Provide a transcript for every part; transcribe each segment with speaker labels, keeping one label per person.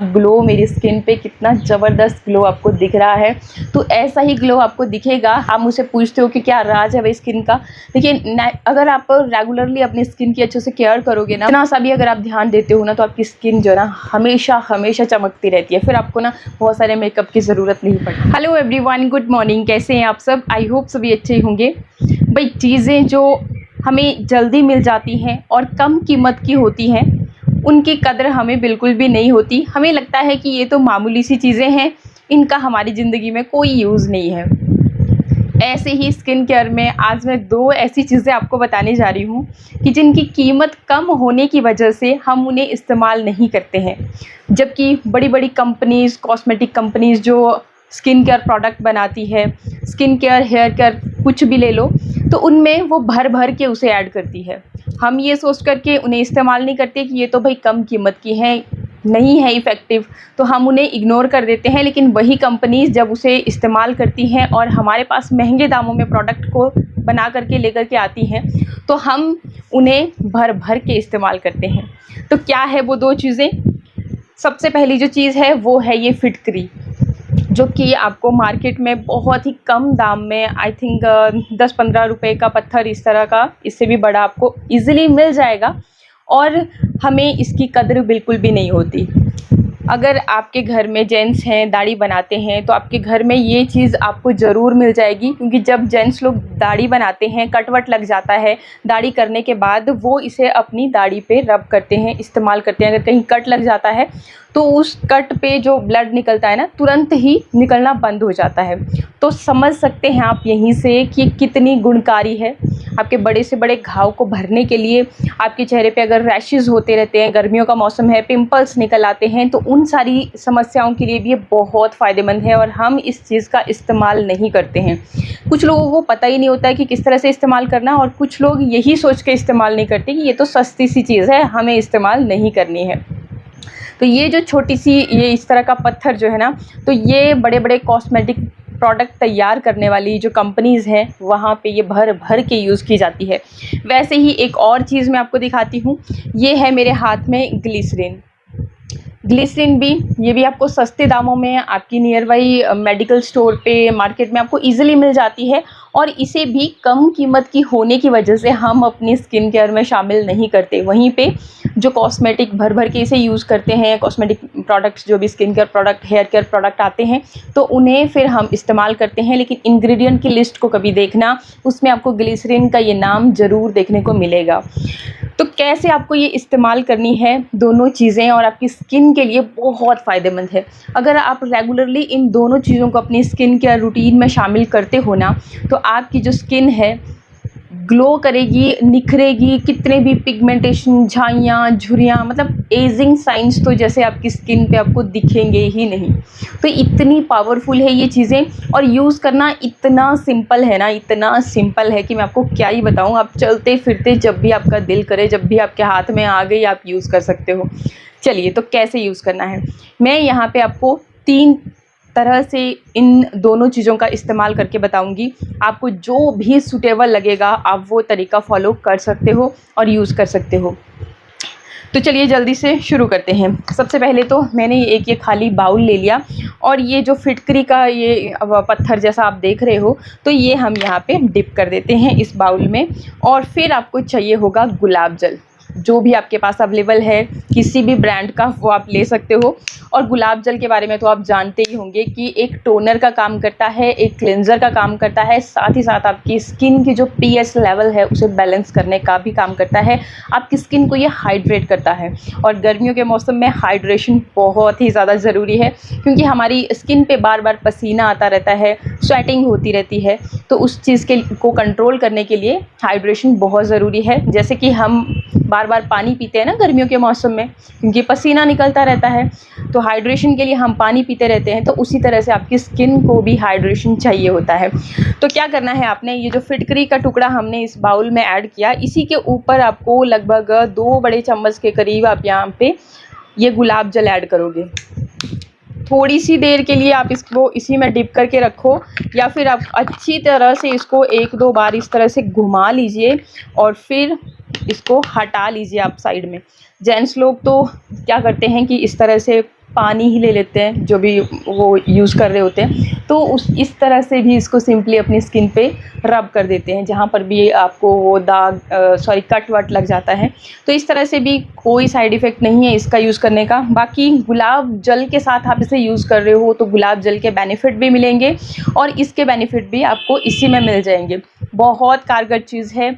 Speaker 1: Glow मेरी skin पे कितना ज़बरदस्त ग्लो आपको दिख रहा है। तो ऐसा ही ग्लो आपको दिखेगा। आप मुझसे पूछते हो कि क्या राज है भाई स्किन का। देखिए अगर आप रेगुलरली अपनी स्किन की अच्छे से केयर करोगे ना, इतना सा भी अगर आप ध्यान देते हो ना, तो आपकी स्किन जो है ना हमेशा हमेशा चमकती रहती है। फिर आपको ना बहुत सारे मेकअप की ज़रूरत नहीं पड़ती। Hello everyone, good morning. कैसे हैं आप सब? आई होप सभी अच्छे ही होंगे। भाई चीज़ें जो हमें जल्दी मिल जाती हैं और कम कीमत की होती हैं, उनकी कदर हमें बिल्कुल भी नहीं होती। हमें लगता है कि ये तो मामूली सी चीज़ें हैं, इनका हमारी ज़िंदगी में कोई यूज़ नहीं है। ऐसे ही स्किन केयर में आज मैं 2 ऐसी चीज़ें आपको बताने जा रही हूँ कि जिनकी कीमत कम होने की वजह से हम उन्हें इस्तेमाल नहीं करते हैं। जबकि बड़ी बड़ी कंपनीज़, कॉस्मेटिक कंपनीज़ जो स्किन केयर प्रोडक्ट बनाती है, स्किन केयर, हेयर केयर, कुछ भी ले लो, तो उनमें वो भर भर के उसे ऐड करती है। हम ये सोच कर के उन्हें इस्तेमाल नहीं करते कि ये तो भाई कम कीमत की हैं, नहीं है इफ़ेक्टिव, तो हम उन्हें इग्नोर कर देते हैं। लेकिन वही कंपनीज़ जब उसे इस्तेमाल करती हैं और हमारे पास महंगे दामों में प्रोडक्ट को बना करके लेकर के आती हैं, तो हम उन्हें भर भर के इस्तेमाल करते हैं। तो क्या है वो 2 चीज़ें? सबसे पहली जो चीज़ है वो है ये फिटकरी, जो कि आपको मार्केट में बहुत ही कम दाम में, आई थिंक 10-15 रुपए का पत्थर इस तरह का, इससे भी बड़ा आपको ईज़िली मिल जाएगा और हमें इसकी कद्र बिल्कुल भी नहीं होती। अगर आपके घर में जेंट्स हैं, दाढ़ी बनाते हैं, तो आपके घर में ये चीज़ आपको ज़रूर मिल जाएगी, क्योंकि जब जेंट्स लोग दाढ़ी बनाते हैं, कट-वट लग जाता है, दाढ़ी करने के बाद वो इसे अपनी दाढ़ी पे रब करते हैं, इस्तेमाल करते हैं। अगर कहीं कट लग जाता है तो उस कट पे जो ब्लड निकलता है ना, तुरंत ही निकलना बंद हो जाता है। तो समझ सकते हैं आप यहीं से कि कितनी गुणकारी है। आपके बड़े से बड़े घाव को भरने के लिए, आपके चेहरे पे अगर रैशेज़ होते रहते हैं, गर्मियों का मौसम है, पिंपल्स निकल आते हैं, तो उन सारी समस्याओं के लिए भी ये बहुत फ़ायदेमंद है और हम इस चीज़ का इस्तेमाल नहीं करते हैं। कुछ लोगों को पता ही नहीं होता है कि किस तरह से इस्तेमाल करना, और कुछ लोग यही सोच के इस्तेमाल नहीं करते कि ये तो सस्ती सी चीज़ है, हमें इस्तेमाल नहीं करनी है। तो ये जो छोटी सी, ये इस तरह का पत्थर जो है ना, तो ये बड़े बड़े कॉस्मेटिक प्रोडक्ट तैयार करने वाली जो कंपनीज़ हैं, वहाँ पे ये भर भर के यूज़ की जाती है। वैसे ही एक और चीज़ मैं आपको दिखाती हूँ। ये है मेरे हाथ में ग्लिसरीन। ग्लिसरीन भी, ये भी आपको सस्ते दामों में आपकी नियर बाई मेडिकल स्टोर पे, मार्केट में आपको ईज़िली मिल जाती है, और इसे भी कम कीमत की होने की वजह से हम अपनी स्किन केयर में शामिल नहीं करते। वहीं पे जो कॉस्मेटिक भर भर के इसे यूज़ करते हैं, कॉस्मेटिक प्रोडक्ट्स, जो भी skin care product, hair care product आते हैं, तो उन्हें फिर हम इस्तेमाल करते हैं। लेकिन इंग्रेडिएंट की लिस्ट को कभी देखना, उसमें आपको ग्लिसरीन का ये नाम ज़रूर देखने को मिलेगा। तो कैसे आपको ये इस्तेमाल करनी है दोनों चीज़ें, और आपकी स्किन के लिए बहुत फ़ायदेमंद है। अगर आप रेगुलरली इन दोनों चीज़ों को अपनी स्किन केयर रूटीन में शामिल करते हो ना, तो आपकी जो स्किन है ग्लो करेगी, निखरेगी। कितने भी पिगमेंटेशन, झाइयाँ, झुर्रियाँ, मतलब एजिंग साइंस तो जैसे आपकी स्किन पे आपको दिखेंगे ही नहीं। तो इतनी पावरफुल है ये चीज़ें, और यूज़ करना इतना सिंपल है ना, इतना सिंपल है कि मैं आपको क्या ही बताऊँ। आप चलते फिरते जब भी आपका दिल करे, जब भी आपके हाथ में आ गई, आप यूज़ कर सकते हो। चलिए, तो कैसे यूज़ करना है, मैं यहाँ पे आपको 3 तरह से इन दोनों चीज़ों का इस्तेमाल करके बताऊंगी। आपको जो भी सूटेबल लगेगा आप वो तरीका फॉलो कर सकते हो और यूज़ कर सकते हो। तो चलिए जल्दी से शुरू करते हैं। सबसे पहले तो मैंने एक ये खाली बाउल ले लिया, और ये जो फिटकरी का ये पत्थर जैसा आप देख रहे हो, तो ये हम यहाँ पे डिप कर देते हैं इस बाउल में। और फिर आपको चाहिए होगा गुलाब जल, जो भी आपके पास अवेलेबल है, किसी भी ब्रांड का वो आप ले सकते हो। और गुलाब जल के बारे में तो आप जानते ही होंगे कि एक टोनर का काम करता है, एक क्लेंजर का काम करता है, साथ ही साथ आपकी स्किन की जो पीएच लेवल है उसे बैलेंस करने का भी काम करता है। आपकी स्किन को ये हाइड्रेट करता है, और गर्मियों के मौसम में हाइड्रेशन बहुत ही ज़्यादा ज़रूरी है, क्योंकि हमारी स्किन पे बार बार पसीना आता रहता है, स्वेटिंग होती रहती है। तो उस चीज़ को कंट्रोल करने के लिए हाइड्रेशन बहुत ज़रूरी है। जैसे कि हम बार बार पानी पीते हैं ना गर्मियों के मौसम में, क्योंकि पसीना निकलता रहता है, तो हाइड्रेशन के लिए हम पानी पीते रहते हैं। तो उसी तरह से आपकी स्किन को भी हाइड्रेशन चाहिए होता है। तो क्या करना है, आपने ये जो फिटकरी का टुकड़ा हमने इस बाउल में ऐड किया, इसी के ऊपर आपको लगभग 2 बड़े चम्मच के करीब आप यहाँ पे ये गुलाब जल ऐड करोगे। थोड़ी सी देर के लिए आप इसको इसी में डिप करके रखो, या फिर आप अच्छी तरह से इसको 1-2 बार इस तरह से घुमा लीजिए, और फिर इसको हटा लीजिए आप साइड में। जेंट्स लोग तो क्या करते हैं कि इस तरह से पानी ही ले लेते हैं जो भी वो यूज़ कर रहे होते हैं, तो इस तरह से भी इसको सिंपली अपनी स्किन पे रब कर देते हैं जहाँ पर भी आपको वो दाग कट वट लग जाता है। तो इस तरह से भी कोई साइड इफ़ेक्ट नहीं है इसका यूज़ करने का। बाकी गुलाब जल के साथ आप इसे यूज़ कर रहे हो तो गुलाब जल के बेनिफिट भी मिलेंगे और इसके बेनिफिट भी आपको इसी में मिल जाएंगे। बहुत कारगर चीज़ है,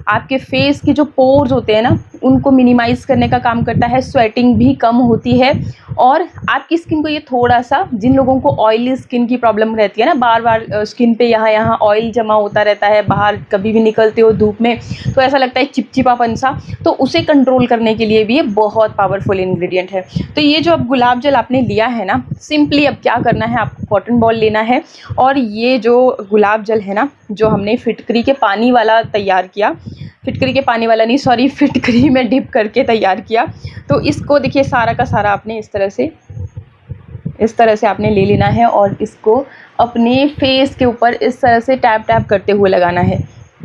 Speaker 1: आपके फेस के जो पोर्स होते हैं ना उनको मिनिमाइज़ करने का काम करता है, स्वेटिंग भी कम होती है और आपकी स्किन को ये थोड़ा सा, जिन लोगों को ऑयली स्किन की प्रॉब्लम रहती है ना, बार बार स्किन पे यहाँ ऑयल जमा होता रहता है, बाहर कभी भी निकलते हो धूप में तो ऐसा लगता है चिपचिपापन सा, तो उसे कंट्रोल करने के लिए भी ये बहुत पावरफुल इंग्रेडिएंट है। तो ये जो अब गुलाब जल आपने लिया है ना, सिंपली अब क्या करना है, आपको कॉटन बॉल लेना है और ये जो गुलाब जल है ना, जो हमने फिटकरी के पानी वाला तैयार किया, फिटकरी के पानी वाला नहीं सॉरी, फिटकरी में डिप करके तैयार किया, तो इसको देखिए सारा का सारा आपने इस तरह से आपने ले लेना है और इसको अपने फेस के ऊपर इस तरह से टैप टैप करते हुए लगाना है।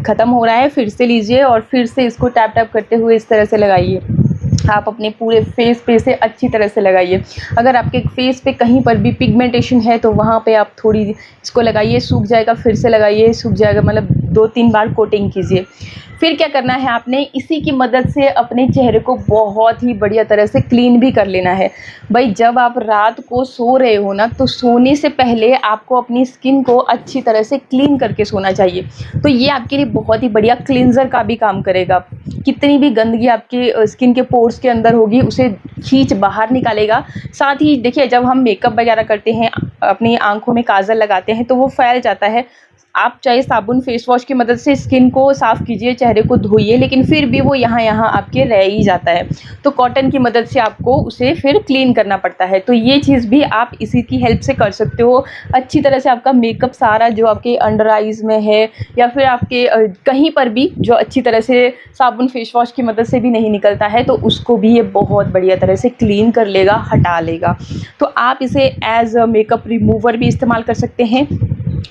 Speaker 1: ख़त्म हो रहा है, फिर से लीजिए और फिर से इसको टैप टैप करते हुए इस तरह से लगाइए। आप अपने पूरे फेस पे से अच्छी तरह से लगाइए। अगर आपके फेस पे कहीं पर भी पिगमेंटेशन है तो वहाँ पे आप थोड़ी इसको लगाइए, सूख जाएगा फिर से लगाइए, सूख जाएगा, मतलब 2-3 बार कोटिंग कीजिए। फिर क्या करना है, आपने इसी की मदद से अपने चेहरे को बहुत ही बढ़िया तरह से क्लीन भी कर लेना है। भाई जब आप रात को सो रहे हो ना, तो सोने से पहले आपको अपनी स्किन को अच्छी तरह से क्लीन करके सोना चाहिए। तो ये आपके लिए बहुत ही बढ़िया क्लींजर का भी काम करेगा। कितनी भी गंदगी आपके स्किन के पोर्स के अंदर होगी उसे खींच बाहर निकालेगा। साथ ही देखिए, जब हम मेकअप वगैरह करते हैं, अपनी आँखों में काजल लगाते हैं तो वो फैल जाता है। आप चाहे साबुन फेस वॉश की मदद से स्किन को साफ़ कीजिए, चेहरे को धोइए, लेकिन फिर भी वो यहाँ आपके रह ही जाता है। तो कॉटन की मदद से आपको उसे फिर क्लीन करना पड़ता है। तो ये चीज़ भी आप इसी की हेल्प से कर सकते हो। अच्छी तरह से आपका मेकअप सारा जो आपके अंडर आइज़ में है या फिर आपके कहीं पर भी जो अच्छी तरह से साबुन फेस वॉश की मदद से भी नहीं निकलता है, तो उसको भी ये बहुत बढ़िया तरह से क्लीन कर लेगा, हटा लेगा। तो आप इसे एज़ अ मेकअप रिमूवर भी इस्तेमाल कर सकते हैं।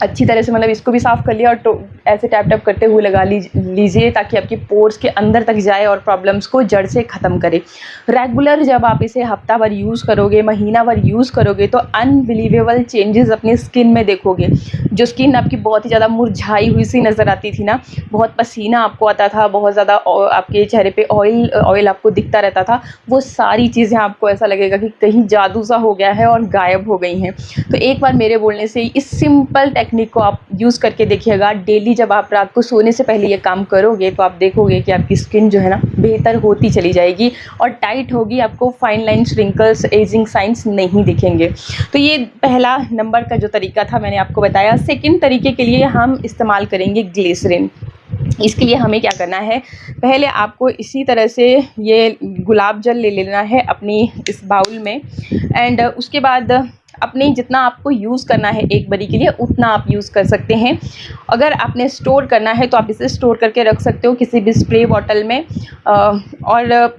Speaker 1: अच्छी तरह से, मतलब इसको भी साफ़ कर लिया और ऐसे टैप टैप करते हुए लगा लीजिए ताकि आपके पोर्स के अंदर तक जाए और प्रॉब्लम्स को जड़ से ख़त्म करे। रेगुलर जब आप इसे हफ्ता भर यूज़ करोगे, महीना भर यूज़ करोगे तो अनबिलीवेबल चेंजेस अपनी स्किन में देखोगे। जो स्किन आपकी बहुत ही ज़्यादा मुरझाई हुई सी नज़र आती थी ना, बहुत पसीना आपको आता था, बहुत ज़्यादा आपके चेहरे पे ऑयल आपको दिखता रहता था, वो सारी चीज़ें आपको ऐसा लगेगा कि कहीं जादू सा हो गया है और गायब हो गई हैं। तो एक बार मेरे बोलने से इस सिंपल टेक्निक को आप यूज़ करके देखिएगा। डेली जब आप रात को सोने से पहले ये काम करोगे तो आप देखोगे कि आपकी स्किन जो है ना बेहतर होती चली जाएगी और टाइट होगी, आपको fine lines, wrinkles, ageing science नहीं दिखेंगे। तो ये पहला नंबर का जो तरीका था मैंने आपको बताया। सेकंड तरीके के लिए हम इस्तेमाल करेंगे ग्लिसरीन। इसके लिए हमें क्या करना है, पहले आपको इसी तरह से ये गुलाब जल ले लेना है अपनी इस बाउल में एंड उसके बाद अपने जितना आपको यूज़ करना है एक बारी के लिए उतना आप यूज़ कर सकते हैं। अगर आपने स्टोर करना है तो आप इसे स्टोर करके रख सकते हो किसी भी स्प्रे बॉटल में और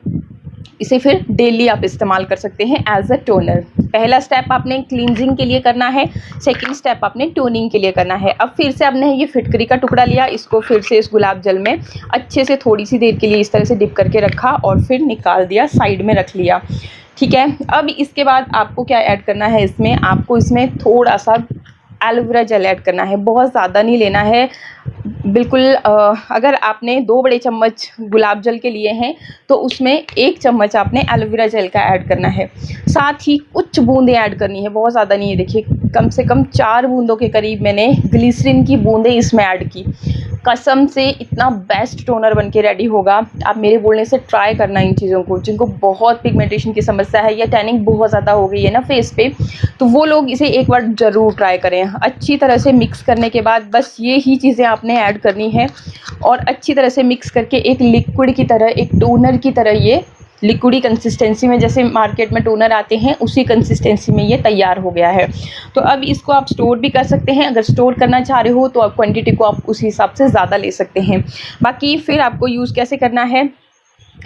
Speaker 1: इसे फिर डेली आप इस्तेमाल कर सकते हैं एज अ टोनर। पहला स्टेप आपने क्लींजिंग के लिए करना है, सेकंड स्टेप आपने टोनिंग के लिए करना है। अब फिर से आपने ये फिटकरी का टुकड़ा लिया, इसको फिर से इस गुलाब जल में अच्छे से थोड़ी सी देर के लिए इस तरह से डिप करके रखा और फिर निकाल दिया, साइड में रख लिया। ठीक है, अब इसके बाद आपको क्या ऐड करना है, इसमें आपको इसमें थोड़ा सा एलोवेरा जेल ऐड करना है, बहुत ज़्यादा नहीं लेना है बिल्कुल। अगर आपने 2 बड़े चम्मच गुलाब जल के लिए हैं तो उसमें 1 चम्मच आपने एलोवेरा जेल का ऐड करना है। साथ ही कुछ बूंदें ऐड करनी है, बहुत ज़्यादा नहीं है। देखिए कम से कम 4 बूंदों के करीब मैंने ग्लिसरीन की बूंदें इसमें ऐड की। कसम से इतना बेस्ट टोनर बन के रेडी होगा। आप मेरे बोलने से ट्राई करना इन चीज़ों को, जिनको बहुत पिगमेंटेशन की समस्या है या टैनिंग बहुत ज़्यादा हो गई है ना फेस पे, तो वो लोग इसे एक बार ज़रूर ट्राई करें। अच्छी तरह से मिक्स करने के बाद बस ये ही चीज़ें आपने ऐड करनी है और अच्छी तरह से मिक्स करके एक लिक्विड की तरह, एक टोनर की तरह, ये लिक्विडी कंसिस्टेंसी में जैसे मार्केट में टोनर आते हैं उसी कंसिस्टेंसी में ये तैयार हो गया है। तो अब इसको आप स्टोर भी कर सकते हैं। अगर स्टोर करना चाह रहे हो तो आप क्वांटिटी को आप उस हिसाब से ज़्यादा ले सकते हैं। बाकी फिर आपको यूज़ कैसे करना है,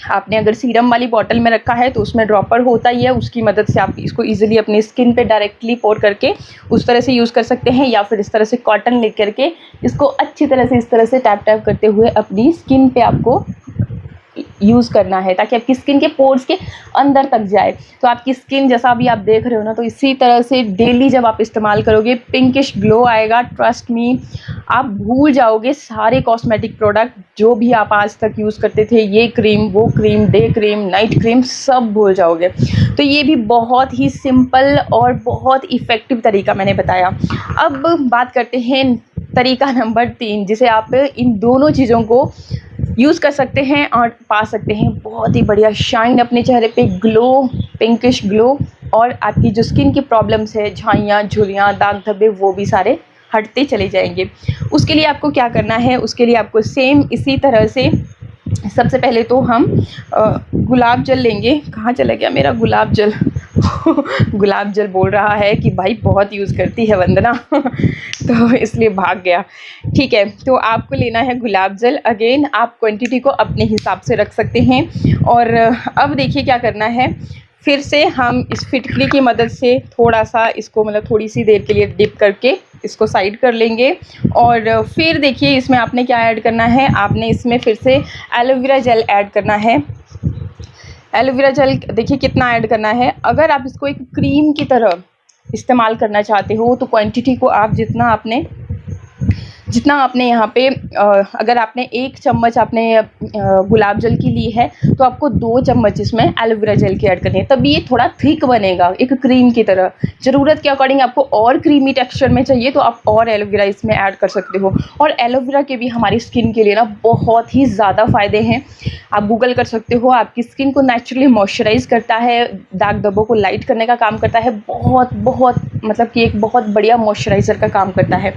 Speaker 1: आपने अगर सीरम वाली बॉटल में रखा है तो उसमें ड्रॉपर होता ही है, उसकी मदद से आप इसको इजीली अपनी स्किन पे डायरेक्टली पोर करके उस तरह से यूज़ कर सकते हैं, या फिर इस तरह से कॉटन ले करके इसको अच्छी तरह से इस तरह से टैप टैप करते हुए अपनी स्किन पे आपको यूज़ करना है ताकि आपकी स्किन के पोर्स के अंदर तक जाए। तो आपकी स्किन जैसा अभी आप देख रहे हो ना, तो इसी तरह से डेली जब आप इस्तेमाल करोगे पिंकिश ग्लो आएगा। ट्रस्ट मी, आप भूल जाओगे सारे कॉस्मेटिक प्रोडक्ट जो भी आप आज तक यूज़ करते थे, ये क्रीम, वो cream, day cream, night cream, सब भूल जाओगे। तो ये भी बहुत ही सिंपल और बहुत इफ़ेक्टिव तरीका मैंने बताया। अब बात करते हैं तरीका नंबर 3, जिसे आप इन दोनों चीज़ों को यूज़ कर सकते हैं और पा सकते हैं बहुत ही बढ़िया शाइन अपने चेहरे पे, ग्लो, पिंकिश ग्लो, और आपकी जो स्किन की प्रॉब्लम्स है, झाइयाँ, झुर्रियाँ, दाग धब्बे, वो भी सारे हटते चले जाएंगे। उसके लिए आपको क्या करना है, उसके लिए आपको सेम इसी तरह से सबसे पहले तो हम गुलाब जल लेंगे। कहाँ चला गया मेरा गुलाब जल? गुलाब जल बोल रहा है कि भाई बहुत यूज़ करती है वंदना तो इसलिए भाग गया। ठीक है, तो आपको लेना है गुलाब जल। अगेन आप क्वांटिटी को अपने हिसाब से रख सकते हैं। और अब देखिए क्या करना है, फिर से हम इस फिटकरी की मदद से थोड़ा सा इसको मतलब थोड़ी सी देर के लिए डिप करके इसको साइड कर लेंगे। और फिर देखिए इसमें आपने क्या ऐड करना है, आपने इसमें फिर से एलोवेरा जेल ऐड करना है। एलोवेरा जेल देखिए कितना ऐड करना है। अगर आप इसको एक क्रीम की तरह इस्तेमाल करना चाहते हो तो क्वांटिटी को आप जितना आपने यहाँ पे अगर आपने 1 चम्मच आपने गुलाब जल की ली है तो आपको 2 चम्मच इसमें एलोवेरा जेल की ऐड करनी है, तभी ये थोड़ा थिक बनेगा, एक क्रीम की तरह। ज़रूरत के अकॉर्डिंग आपको और क्रीमी टेक्सचर में चाहिए तो आप और एलोवेरा इसमें ऐड कर सकते हो। और एलोवेरा के भी हमारी स्किन के लिए ना बहुत ही ज़्यादा फ़ायदे हैं। आप गूगल कर सकते हो, आपकी स्किन को नेचुरली मॉइस्चराइज़ करता है, दाग धब्बों को लाइट करने का काम करता है, बहुत मतलब कि एक बहुत बढ़िया मॉइस्चराइज़र का काम करता है।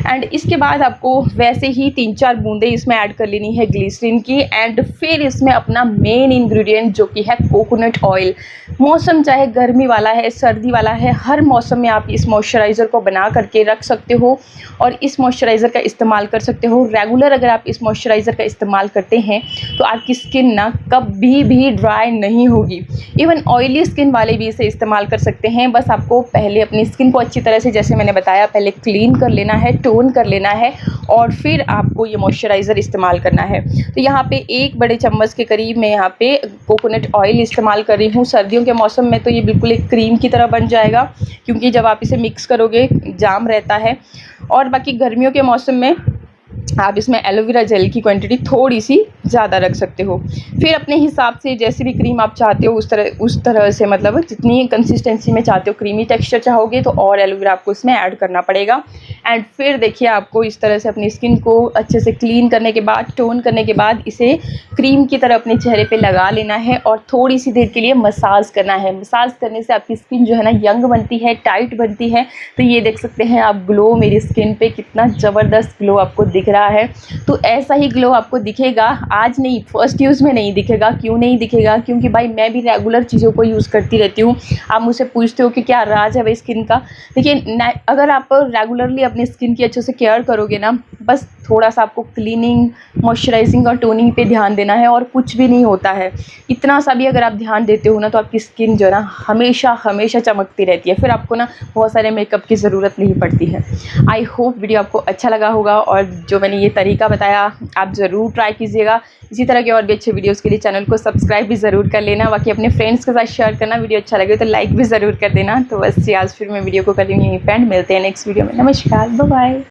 Speaker 1: एंड इसके बाद आपको वैसे ही 3-4 बूंदें इसमें ऐड कर लेनी है ग्लिसरीन की। एंड फिर इसमें अपना मेन इंग्रेडिएंट जो कि है कोकोनट ऑयल। मौसम चाहे गर्मी वाला है, सर्दी वाला है, हर मौसम में आप इस मॉइस्चराइज़र को बना करके रख सकते हो और इस मॉइस्चराइज़र का इस्तेमाल कर सकते हो। रेगुलर अगर आप इस मॉइस्चराइज़र का इस्तेमाल करते हैं तो आपकी स्किन ना कभी भी ड्राई नहीं होगी। इवन ऑयली स्किन वाले भी इसे इस्तेमाल कर सकते हैं। बस आपको पहले अपनी स्किन को अच्छी तरह से, जैसे मैंने बताया, पहले क्लीन कर लेना है, टोन कर लेना है और फिर आपको ये मॉइस्चराइज़र इस्तेमाल करना है। तो यहाँ पे 1 बड़े चम्मच के करीब मैं यहाँ पे कोकोनट ऑयल इस्तेमाल कर रही हूँ। सर्दियों के मौसम में तो ये बिल्कुल एक क्रीम की तरह बन जाएगा, क्योंकि जब आप इसे मिक्स करोगे जाम रहता है। और बाकी गर्मियों के मौसम में आप इसमें एलोवेरा जेल की क्वांटिटी थोड़ी सी ज़्यादा रख सकते हो। फिर अपने हिसाब से जैसी भी क्रीम आप चाहते हो उस तरह से, मतलब जितनी कंसिस्टेंसी में चाहते हो, क्रीमी टेक्सचर चाहोगे तो और एलोवेरा आपको इसमें ऐड करना पड़ेगा। एंड फिर देखिए आपको इस तरह से अपनी स्किन को अच्छे से क्लीन करने के बाद, टोन करने के बाद इसे क्रीम की तरह अपने चेहरे पर लगा लेना है और थोड़ी सी देर के लिए मसाज करना है। मसाज करने से आपकी स्किन जो है ना यंग बनती है, टाइट बनती है। तो ये देख सकते हैं आप ग्लो, मेरी स्किन पे कितना ज़बरदस्त ग्लो आपको दिख रहा है। तो ऐसा ही ग्लो आपको दिखेगा, आज नहीं, फर्स्ट यूज़ में नहीं दिखेगा। क्यों नहीं दिखेगा? क्योंकि भाई मैं भी रेगुलर चीज़ों को यूज़ करती रहती हूँ। आप मुझसे पूछते हो कि क्या राज है भाई स्किन का। देखिए, अगर आप रेगुलरली अपनी स्किन की अच्छे से केयर करोगे ना, बस थोड़ा सा आपको क्लीनिंग, मॉइस्चराइजिंग और टोनिंग पे ध्यान देना है और कुछ भी नहीं होता है। इतना सा भी अगर आप ध्यान देते हो ना तो आपकी स्किन जो है ना हमेशा हमेशा चमकती रहती है। फिर आपको ना बहुत सारे मेकअप की ज़रूरत नहीं पड़ती है। आई होप वीडियो आपको अच्छा लगा होगा और जो मैंने ये तरीका बताया आप ज़रूर ट्राई कीजिएगा। इसी तरह के और भी अच्छे वीडियोज़ के लिए चैनल को सब्सक्राइब भी ज़रूर कर लेना। बाकी अपने फ्रेंड्स के साथ शेयर करना। वीडियो अच्छा लगे तो लाइक भी ज़रूर कर देना। तो बस आज फिर मैं वीडियो को कर रही हूँ यहीं पे एंड। मिलते हैं नेक्स्ट वीडियो में। नमस्कार, बाय बाय।